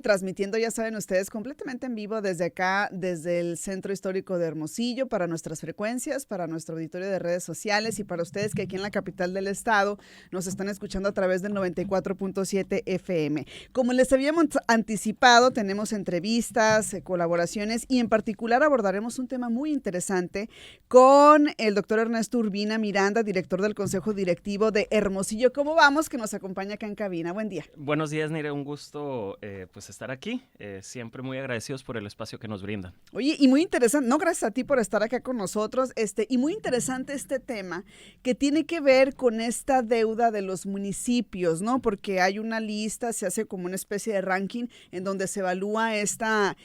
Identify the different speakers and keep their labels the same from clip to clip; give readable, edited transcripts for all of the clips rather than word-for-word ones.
Speaker 1: Transmitiendo, ya saben ustedes, completamente en vivo desde acá, desde el Centro Histórico de Hermosillo, para nuestras frecuencias, para nuestro auditorio de redes sociales y para ustedes que aquí en la capital del estado nos están escuchando a través del 94.7 FM. Como les habíamos anticipado, tenemos entrevistas, colaboraciones y en particular abordaremos un tema muy interesante con el doctor Ernesto Urbina Miranda, director del Consejo Directivo de Hermosillo. ¿Cómo vamos? Que nos acompaña acá en cabina. Buen día.
Speaker 2: Buenos días, Nire, un gusto pues estar aquí, siempre muy agradecidos por el espacio que nos brindan.
Speaker 1: Oye, y muy interesante, no, gracias a ti por estar acá con nosotros, y muy interesante este tema que tiene que ver con esta deuda de los municipios, ¿no? Porque hay una lista, se hace como una especie de ranking en donde se evalúa esta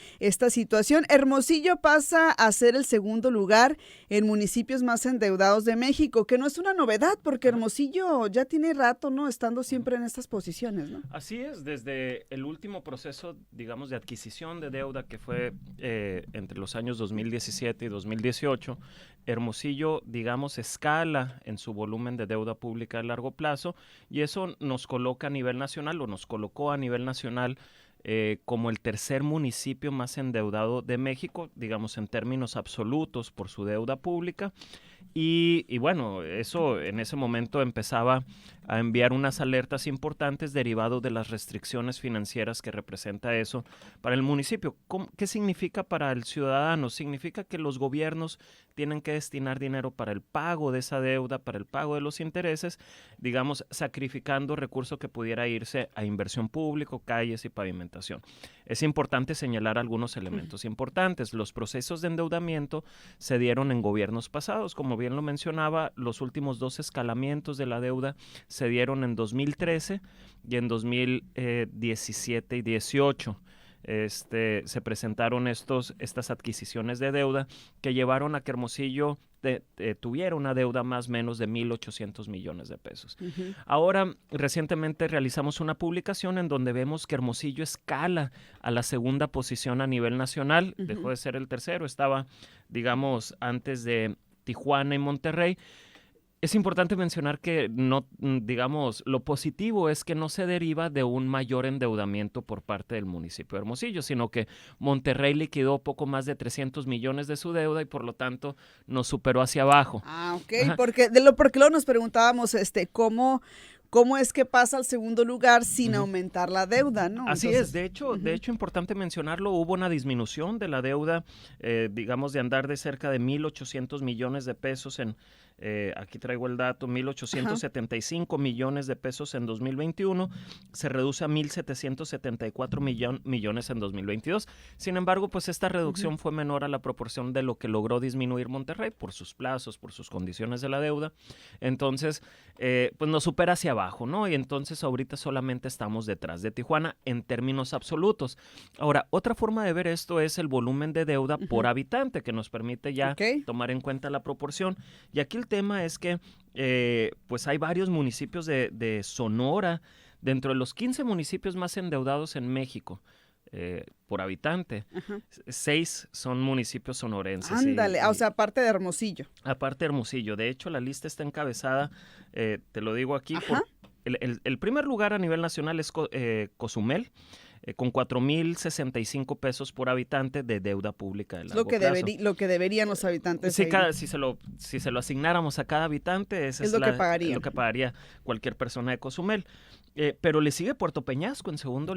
Speaker 1: situación. Hermosillo pasa a ser el segundo lugar en municipios más endeudados de México, que no es una novedad, porque Hermosillo ya tiene rato, ¿no? Estando siempre en estas posiciones, ¿no?
Speaker 2: Así es, desde el último proceso, digamos, de adquisición de deuda que fue entre los años 2017 y 2018, Hermosillo, digamos, escala en su volumen de deuda pública a largo plazo y eso nos coloca a nivel nacional o nos colocó a nivel nacional como el tercer municipio más endeudado de México, digamos, en términos absolutos por su deuda pública. Y bueno, eso en ese momento empezaba a enviar unas alertas importantes derivado de las restricciones financieras que representa eso para el municipio. ¿Qué significa para el ciudadano? Significa que los gobiernos tienen que destinar dinero para el pago de esa deuda, para el pago de los intereses, digamos, sacrificando recursos que pudiera irse a inversión pública, calles y pavimentación. Es importante señalar algunos elementos importantes. Los procesos de endeudamiento se dieron en gobiernos pasados. Como bien lo mencionaba, los últimos dos escalamientos de la deuda se dieron en 2013 y en 2017 y 18. Se presentaron estas adquisiciones de deuda que llevaron a que Hermosillo tuviera una deuda más o menos de 1,800 millones de pesos. Uh-huh. Ahora, recientemente realizamos una publicación en donde vemos que Hermosillo escala a la segunda posición a nivel nacional, uh-huh. Dejó de ser el tercero, estaba, digamos, antes de Tijuana y Monterrey. Es importante mencionar que no, digamos, lo positivo es que no se deriva de un mayor endeudamiento por parte del municipio de Hermosillo, sino que Monterrey liquidó poco más de 300 millones de su deuda y por lo tanto nos superó hacia abajo.
Speaker 1: Ah, ok, porque luego nos preguntábamos ¿cómo es que pasa al segundo lugar sin uh-huh. aumentar la deuda, no?
Speaker 2: Así es, de hecho, importante mencionarlo, hubo una disminución de la deuda, digamos, de andar de cerca de 1,800 millones de pesos aquí traigo el dato, 1,875 uh-huh. millones de pesos en 2021, se reduce a 1,774 millones en 2022. Sin embargo, pues esta reducción uh-huh. fue menor a la proporción de lo que logró disminuir Monterrey por sus plazos, por sus condiciones de la deuda. Entonces, pues nos supera hacia abajo, ¿no? Y entonces ahorita solamente estamos detrás de Tijuana en términos absolutos. Ahora, otra forma de ver esto es el volumen de deuda uh-huh. por habitante, que nos permite ya tomar en cuenta la proporción. Y aquí el tema es que pues hay varios municipios de Sonora, dentro de los 15 municipios más endeudados en México por habitante, uh-huh. 6 son municipios sonorenses.
Speaker 1: Ándale, o sea, aparte de Hermosillo.
Speaker 2: Aparte de Hermosillo, de hecho la lista está encabezada, te lo digo aquí, por el primer lugar a nivel nacional es Cozumel, con 4,065 pesos por habitante de deuda pública de largo plazo.
Speaker 1: Lo que deberían los habitantes.
Speaker 2: Sí, si se lo asignáramos a cada habitante, es lo que pagaría cualquier persona de Cozumel. Pero le sigue Puerto Peñasco en segundo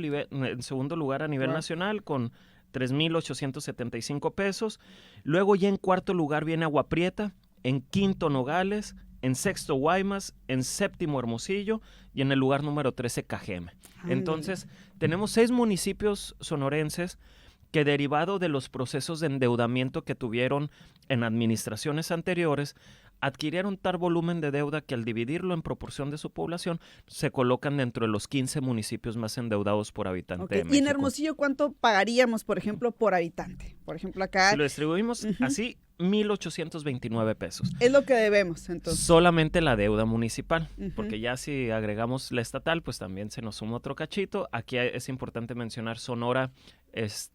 Speaker 2: lugar a nivel nacional con 3,875 pesos. Luego ya en cuarto lugar viene Agua Prieta, en quinto Nogales, en sexto Guaymas, en séptimo Hermosillo y en el lugar número 13 Cajeme. Entonces, tenemos 6 municipios sonorenses que derivado de los procesos de endeudamiento que tuvieron en administraciones anteriores, adquirieron tal volumen de deuda que al dividirlo en proporción de su población, se colocan dentro de los 15 municipios más endeudados por habitante de México.
Speaker 1: ¿Y en Hermosillo cuánto pagaríamos, por ejemplo, por habitante? Por ejemplo, acá...
Speaker 2: Si lo distribuimos uh-huh. así, 1,829 pesos.
Speaker 1: Es lo que debemos, entonces.
Speaker 2: Solamente la deuda municipal, uh-huh. porque ya si agregamos la estatal, pues también se nos suma otro cachito. Aquí es importante mencionar Sonora, es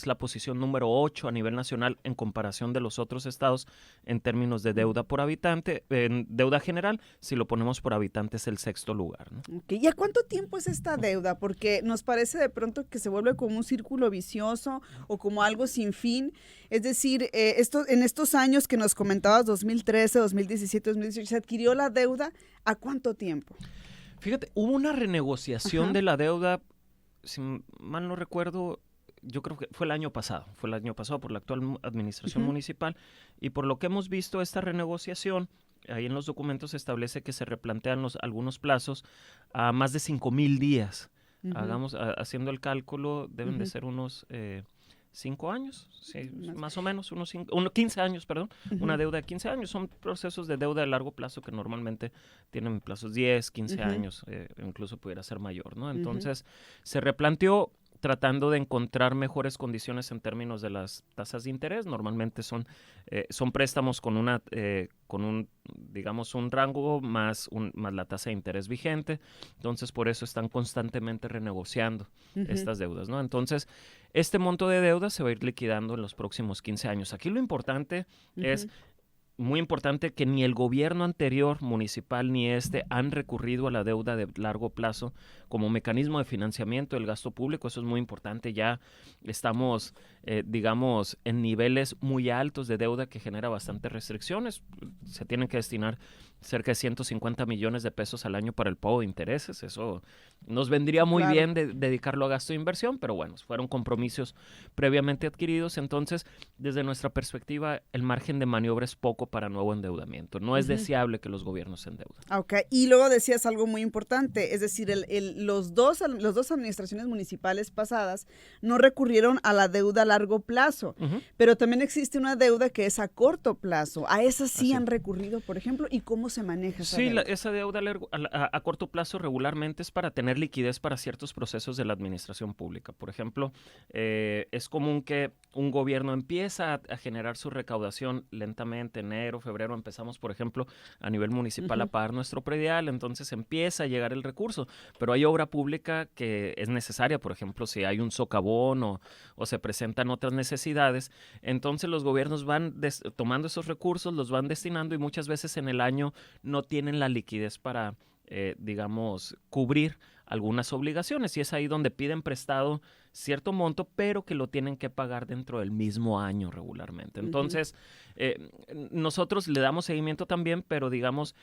Speaker 2: la posición número 8 a nivel nacional en comparación de los otros estados en términos de deuda por habitante, en deuda general, si lo ponemos por habitante es el sexto lugar, ¿no?
Speaker 1: Okay. ¿Y a cuánto tiempo es esta deuda? Porque nos parece de pronto que se vuelve como un círculo vicioso o como algo sin fin. Es decir, en estos años que nos comentabas, 2013, 2017, 2018, ¿se adquirió la deuda? ¿A cuánto tiempo?
Speaker 2: Fíjate, hubo una renegociación
Speaker 1: Ajá.
Speaker 2: de la deuda, si mal no recuerdo, yo creo que fue el año pasado por la actual administración
Speaker 1: Ujú,
Speaker 2: municipal, y por lo que hemos visto esta renegociación, ahí en los documentos se establece que se replantean algunos plazos a más de 5,000 días.
Speaker 1: ujú,
Speaker 2: Haciendo el cálculo, deben de
Speaker 1: ujú.
Speaker 2: ser unos 5 años, sí,
Speaker 1: Más.
Speaker 2: más o menos, 15 años, perdón, una
Speaker 1: Ujú,
Speaker 2: deuda de 15 años. Son procesos de deuda de largo plazo que normalmente tienen plazos 10, 15
Speaker 1: ujú,
Speaker 2: años, incluso pudiera ser mayor, ¿no?
Speaker 1: ujú.
Speaker 2: Entonces, se replanteó tratando de encontrar mejores condiciones en términos de las tasas de interés. Normalmente son préstamos con un, digamos, un rango más la tasa de interés vigente. Entonces, por eso están constantemente renegociando
Speaker 1: Ujú,
Speaker 2: estas deudas, ¿no? Entonces, este monto de deuda se va a ir liquidando en los próximos 15 años. Aquí lo importante es
Speaker 1: ujú,
Speaker 2: muy importante que ni el gobierno anterior municipal ni este han recurrido a la deuda de largo plazo como mecanismo de financiamiento del gasto público. Eso es muy importante. Ya estamos, digamos, en niveles muy altos de deuda que genera bastantes restricciones. Se tienen que destinar cerca de 150 millones de pesos al año para el pago de intereses. Eso nos vendría muy
Speaker 1: claro.
Speaker 2: bien dedicarlo a gasto de inversión, pero bueno, fueron compromisos previamente adquiridos. Entonces, desde nuestra perspectiva, el margen de maniobra es poco para nuevo endeudamiento. No es
Speaker 1: Ujú.
Speaker 2: deseable que los gobiernos se endeuden.
Speaker 1: Ok, y luego decías algo muy importante, es decir, los dos administraciones municipales pasadas no recurrieron a la deuda a largo plazo,
Speaker 2: Ujú.
Speaker 1: pero también existe una deuda que es a corto plazo. A esa sí
Speaker 2: Así.
Speaker 1: han recurrido, por ejemplo, ¿y cómo se maneja esa
Speaker 2: Sí,
Speaker 1: deuda?
Speaker 2: esa deuda a corto plazo regularmente es para tener liquidez para ciertos procesos de la administración pública. Por ejemplo, es común que un gobierno empieza a generar su recaudación lentamente, enero, febrero, empezamos, por ejemplo, a nivel municipal a
Speaker 1: Ujú,
Speaker 2: pagar nuestro predial, entonces empieza a llegar el recurso, pero hay obra pública que es necesaria, por ejemplo, si hay un socavón o se presentan otras necesidades, entonces los gobiernos van tomando esos recursos, los van destinando y muchas veces en el año no tienen la liquidez para, digamos, cubrir algunas obligaciones y es ahí donde piden prestado cierto monto, pero que lo tienen que pagar dentro del mismo año regularmente.
Speaker 1: ujú.
Speaker 2: Entonces, nosotros le damos seguimiento también, pero digamos,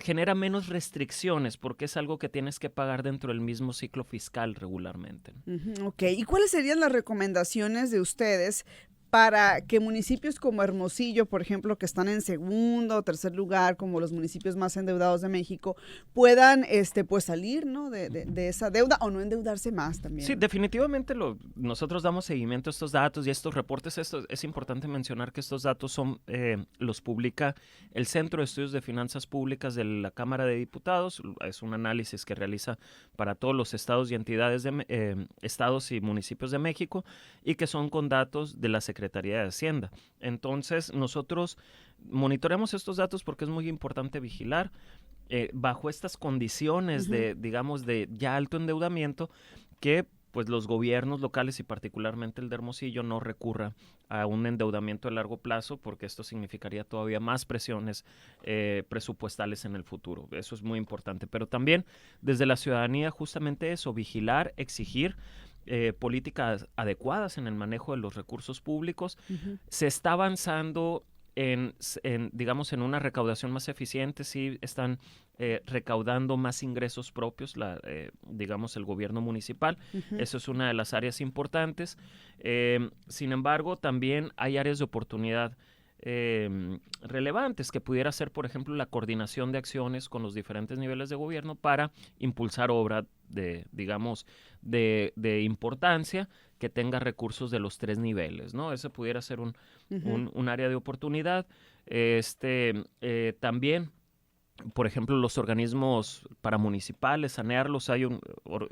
Speaker 2: genera menos restricciones porque es algo que tienes que pagar dentro del mismo ciclo fiscal regularmente.
Speaker 1: Ujú, ok, ¿y cuáles serían las recomendaciones de ustedes para que municipios como Hermosillo, por ejemplo, que están en segundo o tercer lugar, como los municipios más endeudados de México, puedan pues salir, ¿no? de esa deuda o no endeudarse más
Speaker 2: Sí,
Speaker 1: también?
Speaker 2: definitivamente nosotros damos seguimiento a estos datos y a estos reportes. Es importante mencionar que estos datos los publica el Centro de Estudios de Finanzas Públicas de la Cámara de Diputados. Es un análisis que realiza para todos los estados y entidades estados y municipios de México y que son con datos de la Secretaría de Hacienda. Entonces, nosotros monitoreamos estos datos porque es muy importante vigilar bajo estas condiciones
Speaker 1: Ujú,
Speaker 2: de, digamos, de ya alto endeudamiento que pues los gobiernos locales y particularmente el de Hermosillo no recurra a un endeudamiento a largo plazo porque esto significaría todavía más presiones presupuestales en el futuro. Eso es muy importante. Pero también desde la ciudadanía justamente eso, vigilar, exigir políticas adecuadas en el manejo de los recursos públicos.
Speaker 1: ujú,
Speaker 2: Se está avanzando digamos, en una recaudación más eficiente, sí están recaudando más ingresos propios, digamos, el gobierno municipal.
Speaker 1: ujú,
Speaker 2: Eso es una de las áreas importantes. Sin embargo, también hay áreas de oportunidad relevantes que pudiera ser, por ejemplo, la coordinación de acciones con los diferentes niveles de gobierno para impulsar obra de, digamos, de importancia que tenga recursos de los tres niveles, ¿no? Ese pudiera ser
Speaker 1: ujú.
Speaker 2: un área de oportunidad. También, por ejemplo, los organismos paramunicipales, sanearlos.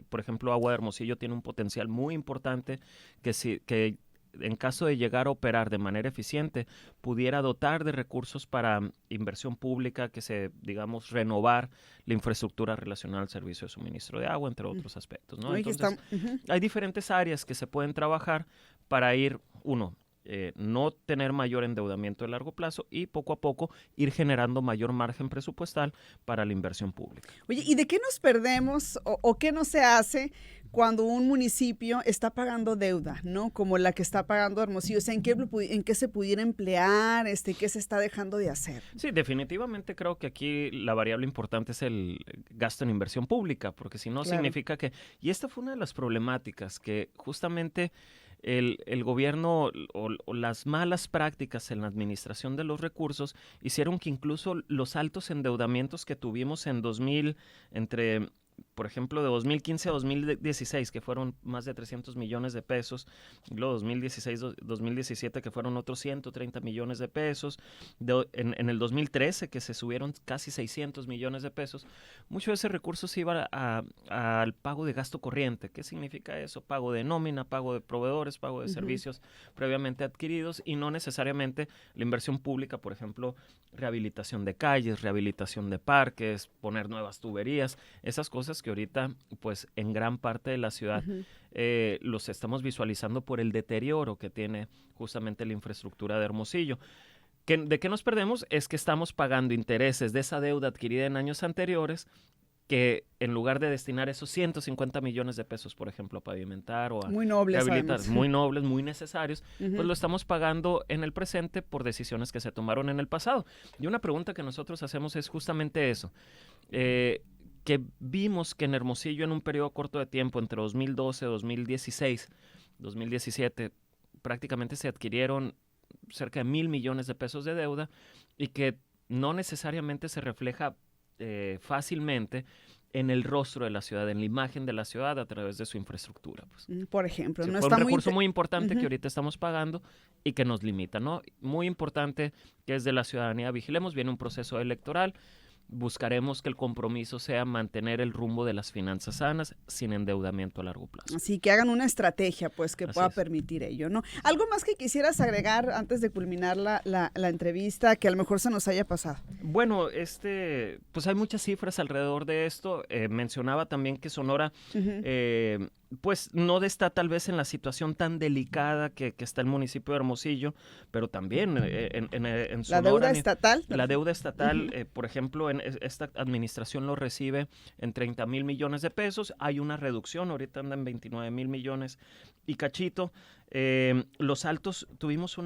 Speaker 2: Por ejemplo, Agua de Hermosillo tiene un potencial muy importante que en caso de llegar a operar de manera eficiente, pudiera dotar de recursos para inversión pública, que se, digamos, renovar la infraestructura relacionada al servicio de suministro de agua, entre otros aspectos, ¿no? Entonces, hay diferentes áreas que se pueden trabajar para ir, no tener mayor endeudamiento de largo plazo y poco a poco ir generando mayor margen presupuestal para la inversión pública.
Speaker 1: Oye, ¿y de qué nos perdemos o qué no se hace cuando un municipio está pagando deuda, ¿no? Como la que está pagando Hermosillo? O sea, ¿en qué se pudiera emplear? ¿Qué se está dejando de hacer?
Speaker 2: Sí, definitivamente creo que aquí la variable importante es el gasto en inversión pública, porque si no significa que... Y esta fue una de las problemáticas que justamente... El gobierno o las malas prácticas en la administración de los recursos hicieron que incluso los altos endeudamientos que tuvimos por ejemplo, de 2015 a 2016, que fueron más de 300 millones de pesos, y luego 2016, 2017, que fueron otros 130 millones de pesos, en el 2013, que se subieron casi 600 millones de pesos, mucho de ese recurso se iba al pago de gasto corriente. ¿Qué significa eso? Pago de nómina, pago de proveedores, pago de servicios previamente adquiridos, y no necesariamente la inversión pública, por ejemplo, rehabilitación de calles, rehabilitación de parques, poner nuevas tuberías, esas cosas que ahorita, pues, en gran parte de la ciudad los estamos visualizando por el deterioro que tiene justamente la infraestructura de Hermosillo. ¿De qué nos perdemos? Es que estamos pagando intereses de esa deuda adquirida en años anteriores, que en lugar de destinar esos 150 millones de pesos, por ejemplo, a pavimentar o a
Speaker 1: muy nobles,
Speaker 2: rehabilitar, muy nobles, muy necesarios, pues lo estamos pagando en el presente por decisiones que se tomaron en el pasado. Y una pregunta que nosotros hacemos es justamente eso. Que vimos que en Hermosillo, en un periodo corto de tiempo, entre 2012, 2016, 2017, prácticamente se adquirieron cerca de 1,000 millones de pesos de deuda, y que no necesariamente se refleja fácilmente en el rostro de la ciudad, en la imagen de la ciudad a través de su infraestructura. Pues.
Speaker 1: Por ejemplo,
Speaker 2: no fue está un recurso muy importante que ahorita estamos pagando y que nos limita, ¿no? Muy importante que desde la ciudadanía vigilemos. Viene un proceso electoral. Buscaremos que el compromiso sea mantener el rumbo de las finanzas sanas sin endeudamiento a largo plazo.
Speaker 1: Así que hagan una estrategia, pues, que pueda permitir ello, ¿no? ¿Algo más que quisieras agregar antes de culminar la entrevista que a lo mejor se nos haya pasado?
Speaker 2: Bueno, pues hay muchas cifras alrededor de esto. Mencionaba también que Sonora, pues no está tal vez en la situación tan delicada que está el municipio de Hermosillo, pero también en Sonora...
Speaker 1: ¿La deuda estatal?
Speaker 2: La deuda estatal, por ejemplo, esta administración lo recibe en 30,000 millones de pesos. Hay una reducción, ahorita anda en 29,000 millones y cachito. Tuvimos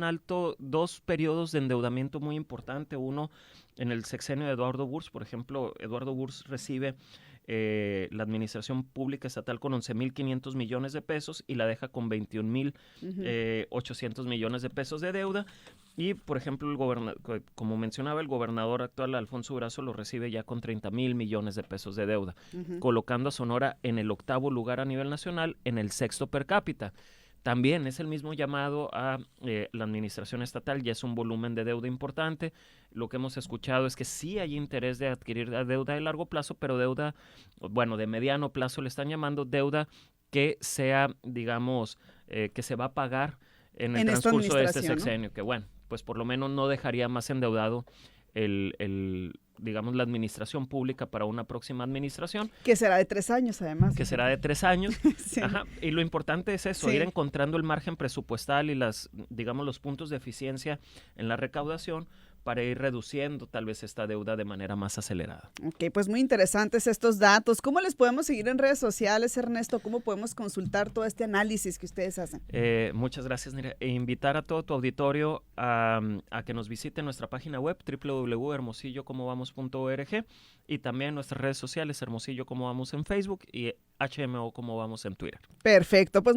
Speaker 2: dos periodos de endeudamiento muy importante. Uno en el sexenio de Eduardo Burrs, por ejemplo. Eduardo Burrs recibe la administración pública estatal con 11,500 millones de pesos y la deja con 21,800 millones de pesos de deuda. Y, por ejemplo, como mencionaba, el gobernador actual, Alfonso Durazo, lo recibe ya con 30,000 millones de pesos de deuda, colocando a Sonora en el 8º lugar a nivel nacional, en el 6º per cápita. También es el mismo llamado a la administración estatal, ya es un volumen de deuda importante. Lo que hemos escuchado es que sí hay interés de adquirir deuda de largo plazo, pero deuda, bueno, de mediano plazo le están llamando, deuda que sea, digamos, que se va a pagar en el transcurso de este sexenio, ¿no? Que bueno, pues por lo menos no dejaría más endeudado digamos, la administración pública para una próxima administración.
Speaker 1: Que será de 3 años, además.
Speaker 2: Que será de 3 años.
Speaker 1: Sí.
Speaker 2: Ajá. Y lo importante es eso, ir encontrando el margen presupuestal y los puntos de eficiencia en la recaudación para ir reduciendo tal vez esta deuda de manera más acelerada.
Speaker 1: Ok, pues muy interesantes estos datos. ¿Cómo les podemos seguir en redes sociales, Ernesto? ¿Cómo podemos consultar todo este análisis que ustedes hacen?
Speaker 2: Muchas gracias, Nerea. Invitar a todo tu auditorio a que nos visite nuestra página web www.hermosillocomovamos.org y también nuestras redes sociales, Hermosillo Como Vamos en Facebook y HMO Como Vamos en Twitter.
Speaker 1: Perfecto, pues